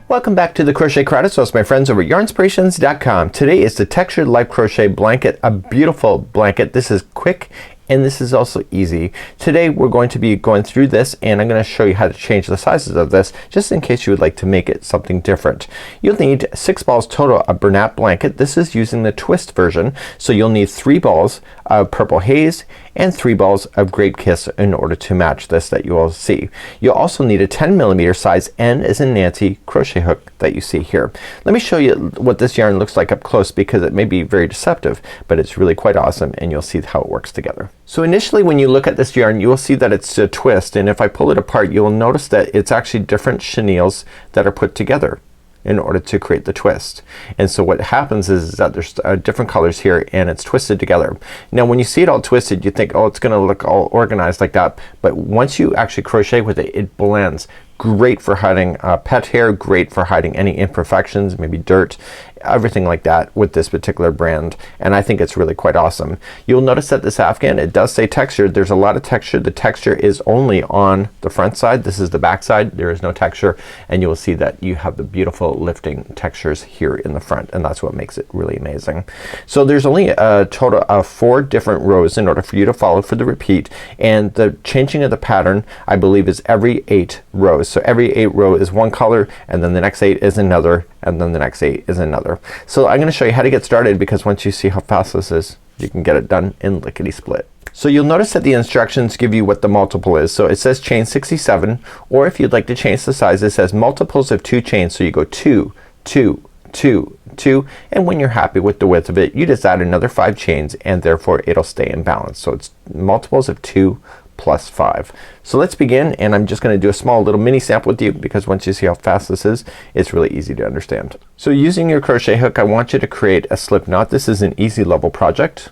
Welcome back to the Crochet Crowd. So it's my friends over at yarnspirations.com. Today is the Textured Life Crochet Blanket, a beautiful blanket. This is quick and this is also easy. Today we're going to be going through this and I'm going to show you how to change the sizes of this just in case you would like to make it something different. You'll need 6 balls total of Bernat blanket. This is using the twist version, so you'll need 3 balls of Purple Haze and 3 balls of Grape Kiss in order to match this that you will see. You'll also need a 10mm size N as in Nancy crochet hook that you see here. Let me show you what this yarn looks like up close because it may be very deceptive, but it's really quite awesome and you'll see how it works together. So initially when you look at this yarn you will see that it's a twist, and if I pull it apart you will notice that it's actually different chenilles that are put together in order to create the twist. And so what happens is that there's different colors here and it's twisted together. Now when you see it all twisted you think, oh, it's gonna look all organized like that, but once you actually crochet with it, it blends. Great for hiding pet hair, great for hiding any imperfections, maybe dirt, everything like that with this particular brand, and I think it's really quite awesome. You'll notice that this afghan, it does say textured. There's a lot of texture. The texture is only on the front side. This is the back side. There is no texture, and you will see that you have the beautiful lifting textures here in the front, and that's what makes it really amazing. So there's only a total of 4 different rows in order for you to follow for the repeat, and the changing of the pattern I believe is every 8 rows. So every 8 row is one color, and then the next 8 is another, and then the next 8 is another. So I'm gonna show you how to get started because once you see how fast this is you can get it done in lickety split. So you'll notice that the instructions give you what the multiple is. So it says chain 67, or if you'd like to change the size it says multiples of 2 chains. So you go 2, 2, 2, 2, and when you're happy with the width of it you just add another 5 chains and therefore it'll stay in balance. So it's multiples of 2 plus 5. So let's begin, and I'm just gonna do a small little mini sample with you because once you see how fast this is it's really easy to understand. So using your crochet hook I want you to create a slip knot. This is an easy level project.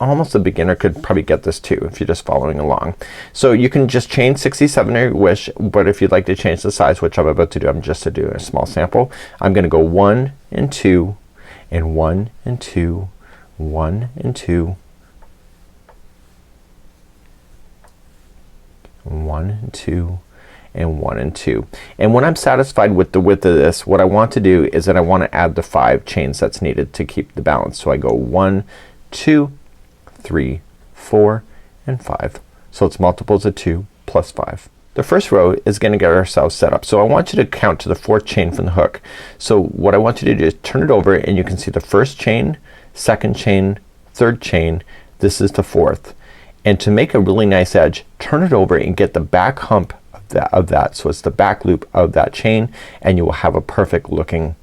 Almost a beginner could probably get this too if you're just following along. So you can just chain 67 if you wish, but if you'd like to change the size, which I'm about to do, I'm just to do a small sample, I'm gonna go 1 and 2 and 1 and 2, 1 and 2, 1 and 2 and 1 and 2. And when I'm satisfied with the width of this, what I want to do is that I want to add the 5 chains that's needed to keep the balance. So I go 1, 2, 3, 4 and 5. So it's multiples of 2 plus 5. The first row is gonna get ourselves set up. So I want you to count to the 4th chain from the hook. So what I want you to do is turn it over and you can see the 1st chain, 2nd chain, 3rd chain, this is the 4th. And to make a really nice edge, turn it over and get the back hump of that. So it's the back loop of that chain and you will have a perfect looking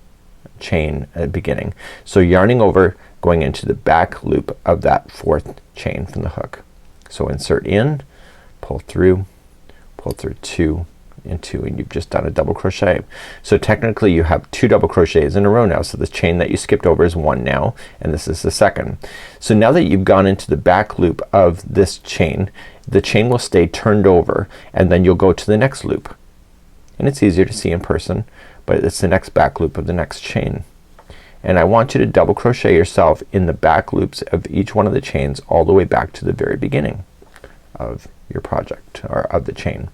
chain at the beginning. So yarning over, going into the back loop of that 4th chain from the hook. So insert in, pull through 2 and 2, and you've just done a double crochet. So technically you have 2 double crochets in a row now. So this chain that you skipped over is 1 now, and this is the 2nd. So now that you've gone into the back loop of this chain, the chain will stay turned over and then you'll go to the next loop. And it's easier to see in person, but it's the next back loop of the next chain. And I want you to double crochet yourself in the back loops of each one of the chains all the way back to the very beginning of your project or of the chain.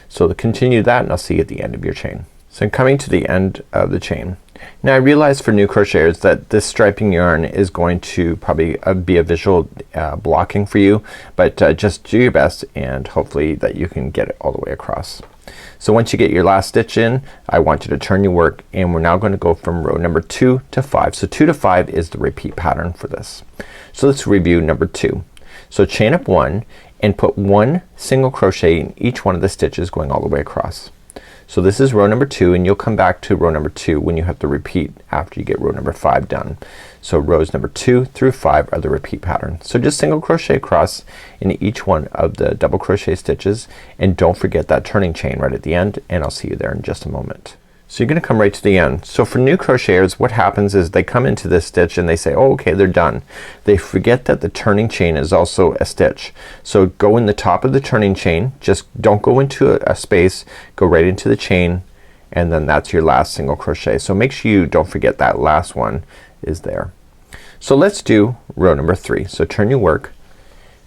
So to continue that and I'll see you at the end of your chain. So I'm coming to the end of the chain. Now I realize for new crocheters that this striping yarn is going to probably be a visual blocking for you, but just do your best and hopefully that you can get it all the way across. So once you get your last stitch in I want you to turn your work, and we're now going to go from row number 2 to 5. So 2 to 5 is the repeat pattern for this. So let's review number 2. So chain up 1 and put 1 single crochet in each one of the stitches going all the way across. So this is row number 2, and you'll come back to row number 2 when you have to repeat after you get row number 5 done. So rows number 2 through 5 are the repeat pattern. So just single crochet across in each one of the double crochet stitches, and don't forget that turning chain right at the end, and I'll see you there in just a moment. So you're gonna come right to the end. So for new crocheters what happens is they come into this stitch and they say, oh okay, they're done. They forget that the turning chain is also a stitch. So go in the top of the turning chain, just don't go into a space, go right into the chain, and then that's your last single crochet. So make sure you don't forget that last one is there. So let's do row number 3. So turn your work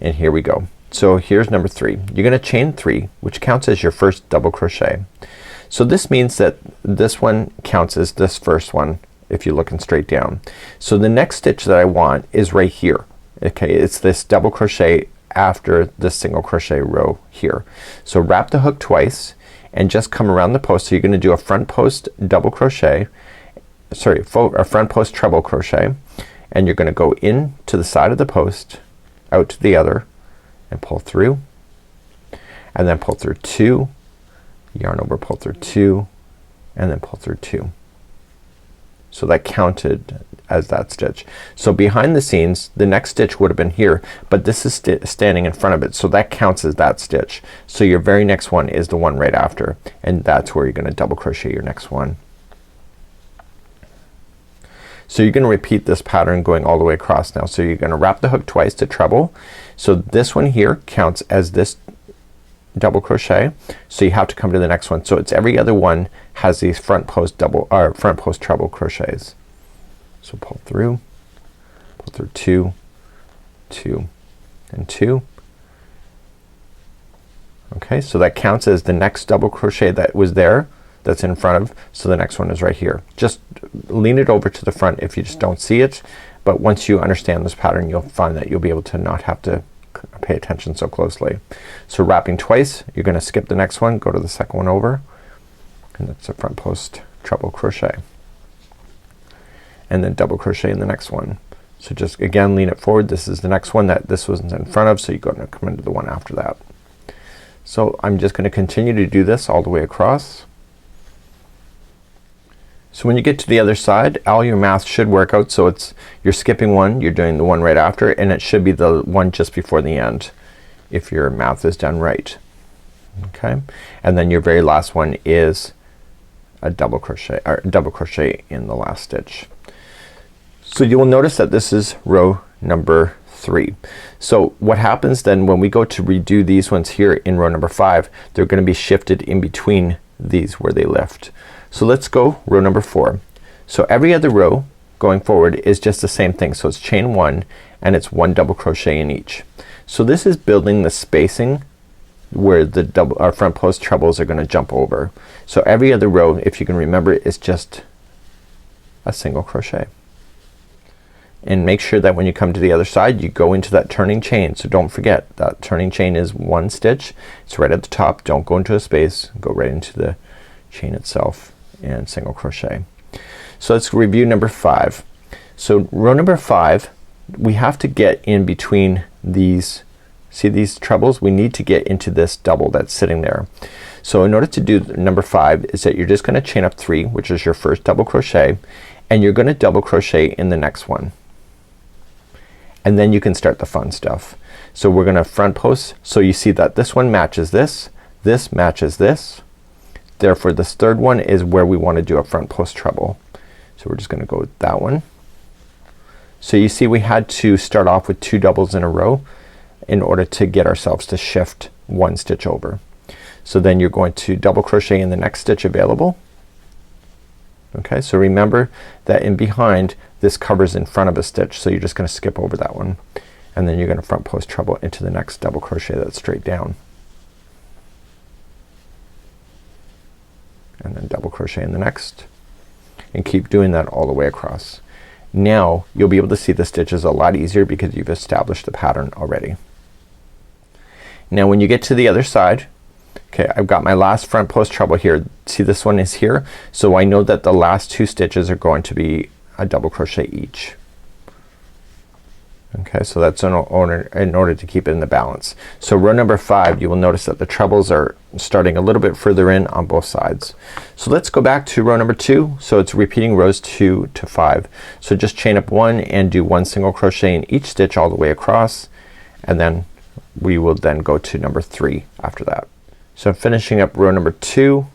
and here we go. So here's number 3. You're gonna chain 3, which counts as your first double crochet. So this means that this one counts as this first one if you're looking straight down. So the next stitch that I want is right here. Okay, it's this double crochet after the single crochet row here. So wrap the hook twice and just come around the post. So you're gonna do a front post double crochet, sorry, a front post treble crochet, and you're gonna go in to the side of the post, out to the other, and pull through, and then pull through 2, yarn over, pull through 2, and then pull through 2. So that counted as that stitch. So behind the scenes the next stitch would have been here, but this is standing in front of it, so that counts as that stitch. So your very next one is the one right after, and that's where you're gonna double crochet your next one. So you're gonna repeat this pattern going all the way across now. So you're gonna wrap the hook twice to treble. So this one here counts as this double crochet, so you have to come to the next one. So it's every other one has these front post double or front post treble crochets. So pull through 2, 2, and 2. Okay, so that counts as the next double crochet that was there, that's in front of, so the next one is right here. Just lean it over to the front if you just don't see it, but once you understand this pattern you'll find that you'll be able to not have to pay attention so closely. So wrapping twice, you're gonna skip the next one, go to the second one over, and that's a front post treble crochet, and then double crochet in the next one. So just again lean it forward. This is the next one that this was in front of, so you're gonna come into the one after that. So I'm just gonna continue to do this all the way across. So when you get to the other side all your math should work out. So it's you're skipping one, you're doing the one right after, and it should be the one just before the end if your math is done right. Okay, and then your very last one is a double crochet or double crochet in the last stitch. So you will notice that this is row number 3. So what happens then when we go to redo these ones here in row number 5, they're gonna be shifted in between these where they lift. So let's go row number 4. So every other row going forward is just the same thing. So it's chain 1 and it's 1 double crochet in each. So this is building the spacing where the double our front post trebles are gonna jump over. So every other row, if you can remember, is just a single crochet. And make sure that when you come to the other side you go into that turning chain. So don't forget that turning chain is 1 stitch. It's right at the top. Don't go into a space. Go right into the chain itself and single crochet. So let's review number 5. So row number 5 we have to get in between these, see these trebles, we need to get into this double that's sitting there. So in order to do number 5 is that you're just gonna chain up 3, which is your first double crochet, and you're gonna double crochet in the next one, and then you can start the fun stuff. So we're gonna front post, so you see that this one matches this, this matches this, therefore this third one is where we want to do a front post treble. So we're just gonna go with that one. So you see we had to start off with 2 doubles in a row in order to get ourselves to shift 1 stitch over. So then you're going to double crochet in the next stitch available. Okay, so remember that in behind this covers in front of a stitch, so you're just gonna skip over that one, and then you're gonna front post treble into the next double crochet that's straight down, and then double crochet in the next, and keep doing that all the way across. Now you'll be able to see the stitches a lot easier because you've established the pattern already. Now when you get to the other side, okay, I've got my last front post treble here. See this one is here, so I know that the last 2 stitches are going to be a double crochet each. Okay, so that's in order to keep it in the balance. So row number 5 you will notice that the trebles are starting a little bit further in on both sides. So let's go back to row number 2. So it's repeating rows 2 to 5. So just chain up 1 and do 1 single crochet in each stitch all the way across, and then we will then go to number 3 after that. So finishing up row number 2,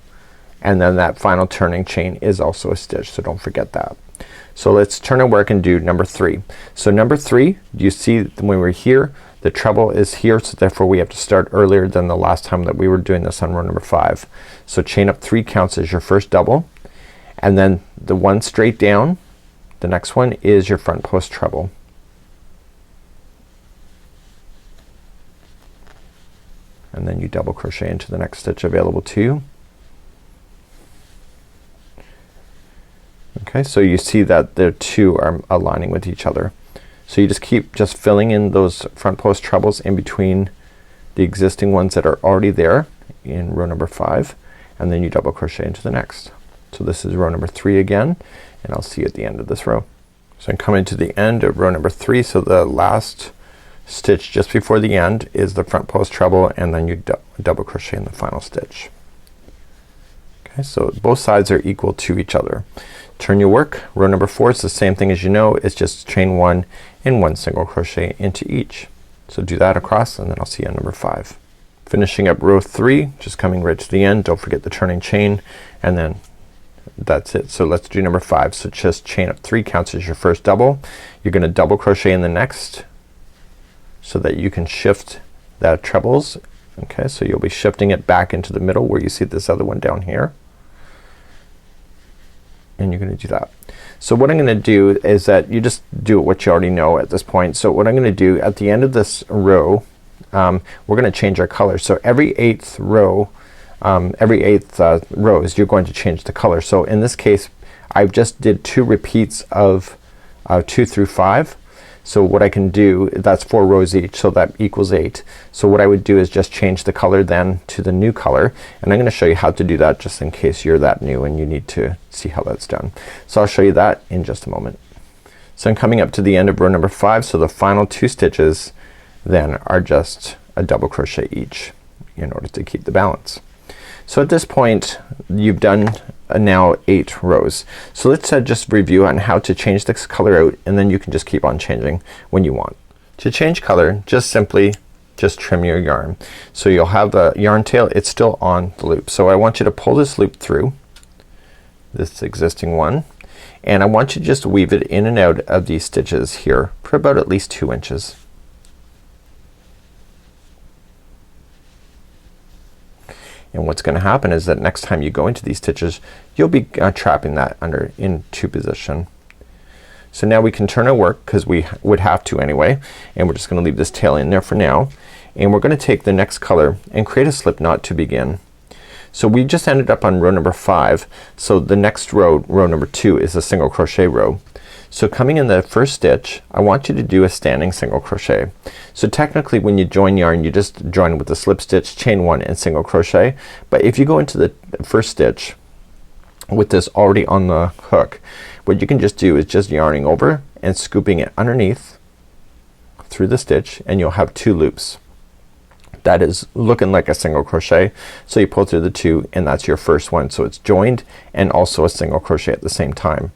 and then that final turning chain is also a stitch, so don't forget that. So let's turn our work and do number 3. So number 3, you see when we're here the treble is here, so therefore we have to start earlier than the last time that we were doing this on row number 5. So chain up 3 counts as your first double, and then the one straight down, the next one is your front post treble. And then you double crochet into the next stitch available to you, Okay, so you see that the two are aligning with each other. So you just keep just filling in those front post trebles in between the existing ones that are already there in row number 5, and then you double crochet into the next. So this is row number 3 again, and I'll see you at the end of this row. So I'm coming to the end of row number 3. So the last stitch just before the end is the front post treble, and then you double crochet in the final stitch. Okay, so both sides are equal to each other. Turn your work. Row number 4 is the same thing as you know. It's just chain 1 and 1 single crochet into each. So do that across, and then I'll see you on number 5. Finishing up row 3, just coming right to the end. Don't forget the turning chain, and then that's it. So let's do number 5. So just chain up 3 counts as your first double. You're gonna double crochet in the next so that you can shift that trebles. Okay, so you'll be shifting it back into the middle where you see this other one down here, and you're gonna do that. So what I'm gonna do is that you just do what you already know at this point. So what I'm gonna do at the end of this row, we're gonna change our color. So every 8th row, rows, you're going to change the color. So in this case I just did 2 repeats of 2 through 5. So what I can do, that's 4 rows each, so that equals 8. So what I would do is just change the color then to the new color, and I'm gonna show you how to do that just in case you're that new and you need to see how that's done. So I'll show you that in just a moment. So I'm coming up to the end of row number 5. So the final 2 stitches then are just a double crochet each in order to keep the balance. So at this point you've done now 8 rows. So let's just review on how to change this color out, and then you can just keep on changing when you want. To change color, just simply just trim your yarn. So you'll have the yarn tail, it's still on the loop. So I want you to pull this loop through this existing one, and I want you to just weave it in and out of these stitches here for about at least 2 inches. And what's gonna happen is that next time you go into these stitches you'll be trapping that under into position. So now we can turn our work, because we would have to anyway, and we're just gonna leave this tail in there for now, and we're gonna take the next color and create a slip knot to begin. So we just ended up on row number 5. So the next row, row number 2, is a single crochet row. So coming in the first stitch I want you to do a standing single crochet. So technically when you join yarn you just join with the slip stitch, chain 1 and single crochet, but if you go into the first stitch with this already on the hook, what you can just do is just yarning over and scooping it underneath through the stitch, and you'll have 2 loops. That is looking like a single crochet. So you pull through the 2, and that's your first one. So it's joined and also a single crochet at the same time.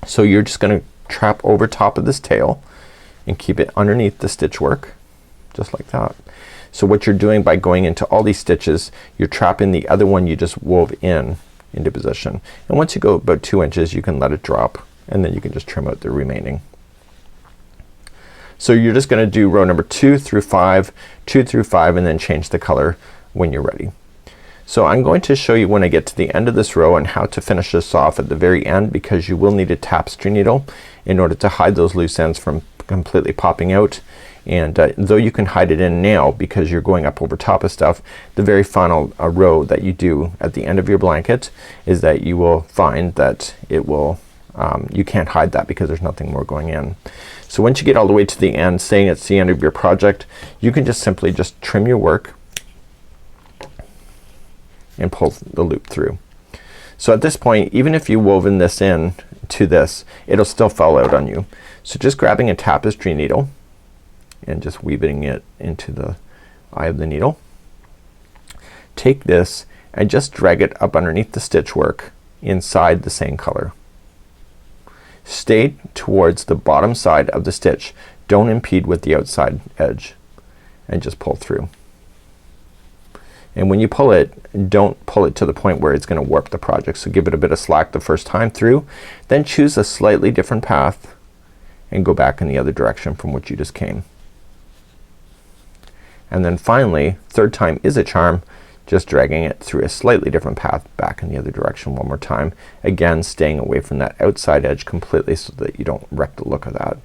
So you're just gonna trap over top of this tail and keep it underneath the stitch work just like that. So what you're doing by going into all these stitches, you're trapping the other one you just wove in into position, and once you go about 2 inches you can let it drop, and then you can just trim out the remaining. So you're just gonna do row number 2 through 5, 2 through 5, and then change the color when you're ready. So I'm going to show you when I get to the end of this row and how to finish this off at the very end, because you will need a tapestry needle in order to hide those loose ends from completely popping out. And though you can hide it in now because you're going up over top of stuff, the very final row that you do at the end of your blanket is that you will find that it will you can't hide that because there's nothing more going in. So once you get all the way to the end, saying it's the end of your project, you can just simply just trim your work and pull the loop through. So at this point, even if you woven this in to this, it'll still fall out on you. So just grabbing a tapestry needle and just weaving it into the eye of the needle, take this and just drag it up underneath the stitch work inside the same color. Stay towards the bottom side of the stitch, don't impede with the outside edge, and just pull through. And when you pull it, don't pull it to the point where it's gonna warp the project. So give it a bit of slack the first time through, then choose a slightly different path and go back in the other direction from which you just came. And then finally, third time is a charm, just dragging it through a slightly different path back in the other direction one more time. Again, staying away from that outside edge completely so that you don't wreck the look of that.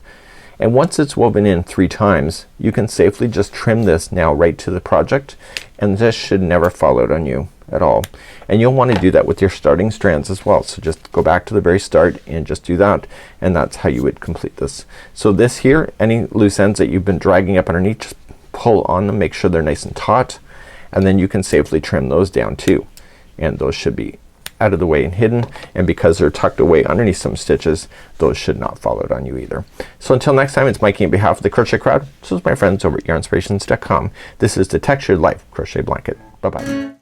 And once it's woven in 3 times, you can safely just trim this now right to the project, and this should never fall out on you at all. And you'll want to do that with your starting strands as well. So just go back to the very start and just do that, and that's how you would complete this. So this here, any loose ends that you've been dragging up underneath, just pull on them, make sure they're nice and taut, and then you can safely trim those down too. And those should be out of the way and hidden, and because they're tucked away underneath some stitches, those should not fall out on you either. So until next time, it's Mikey on behalf of the Crochet Crowd. So is my friends over at yarnspirations.com. This is the Textured Life Crochet Blanket. Bye bye.